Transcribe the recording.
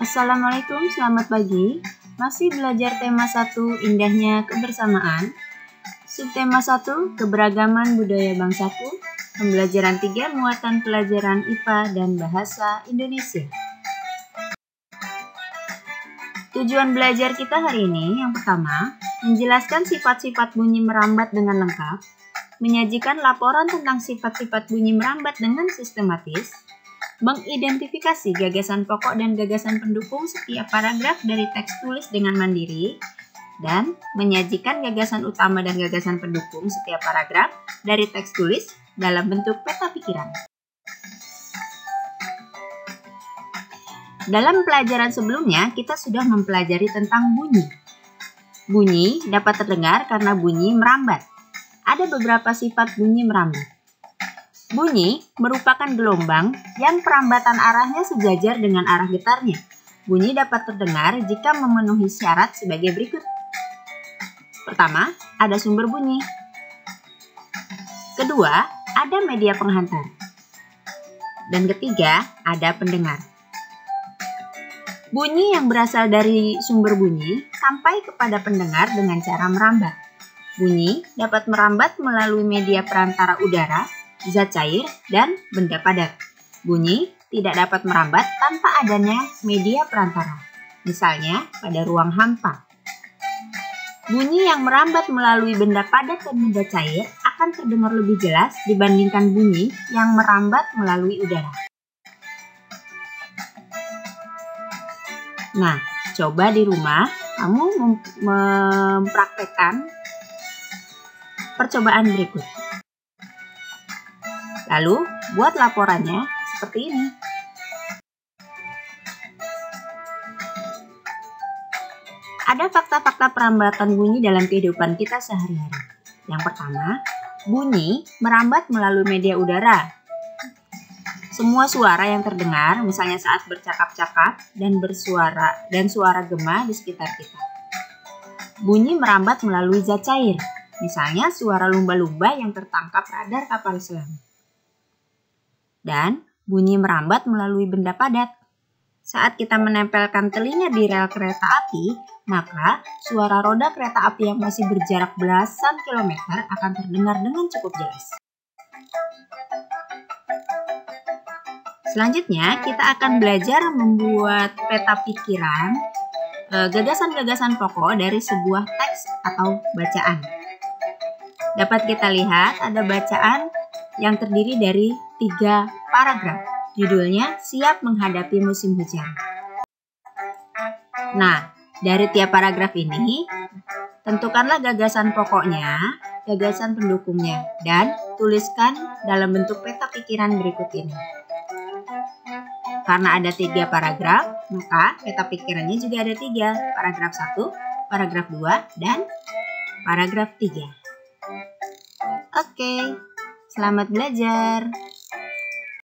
Assalamualaikum, selamat pagi. Masih belajar tema 1, indahnya kebersamaan. Subtema 1, keberagaman budaya bangsaku. Pembelajaran 3, muatan pelajaran IPA dan bahasa Indonesia. Tujuan belajar kita hari ini yang pertama, menjelaskan sifat-sifat bunyi merambat dengan lengkap, menyajikan laporan tentang sifat-sifat bunyi merambat dengan sistematis, mengidentifikasi gagasan pokok dan gagasan pendukung setiap paragraf dari teks tulis dengan mandiri, dan menyajikan gagasan utama dan gagasan pendukung setiap paragraf dari teks tulis dalam bentuk peta pikiran. Dalam pelajaran sebelumnya, kita sudah mempelajari tentang bunyi. Bunyi dapat terdengar karena bunyi merambat. Ada beberapa sifat bunyi merambat. Bunyi merupakan gelombang yang perambatan arahnya sejajar dengan arah getarnya. Bunyi dapat terdengar jika memenuhi syarat sebagai berikut. Pertama, ada sumber bunyi. Kedua, ada media penghantar. Dan ketiga, ada pendengar. Bunyi yang berasal dari sumber bunyi sampai kepada pendengar dengan cara merambat. Bunyi dapat merambat melalui media perantara udara, zat cair, dan benda padat. Bunyi tidak dapat merambat tanpa adanya media perantara, misalnya pada ruang hampa. Bunyi yang merambat melalui benda padat dan benda cair akan terdengar lebih jelas dibandingkan bunyi yang merambat melalui udara. Nah, coba di rumah kamu mempraktekkan percobaan berikut. Lalu, buat laporannya seperti ini. Ada fakta-fakta perambatan bunyi dalam kehidupan kita sehari-hari. Yang pertama, bunyi merambat melalui media udara. Semua suara yang terdengar, misalnya saat bercakap-cakap dan suara gema di sekitar kita. Bunyi merambat melalui zat cair, misalnya suara lumba-lumba yang tertangkap radar kapal selam. Dan bunyi merambat melalui benda padat. Saat kita menempelkan telinga di rel kereta api, maka suara roda kereta api yang masih berjarak belasan kilometer akan terdengar dengan cukup jelas. Selanjutnya, kita akan belajar membuat peta pikiran, gagasan-gagasan pokok dari sebuah teks atau bacaan. Dapat kita lihat ada bacaan yang terdiri dari 3 paragraf. Judulnya, Siap Menghadapi Musim Hujan. Nah, dari tiap paragraf ini, tentukanlah gagasan pokoknya, gagasan pendukungnya, dan tuliskan dalam bentuk peta pikiran berikut ini. Karena ada 3 paragraf, maka peta pikirannya juga ada 3. Paragraf 1, paragraf 2, dan paragraf 3. Oke, selamat belajar.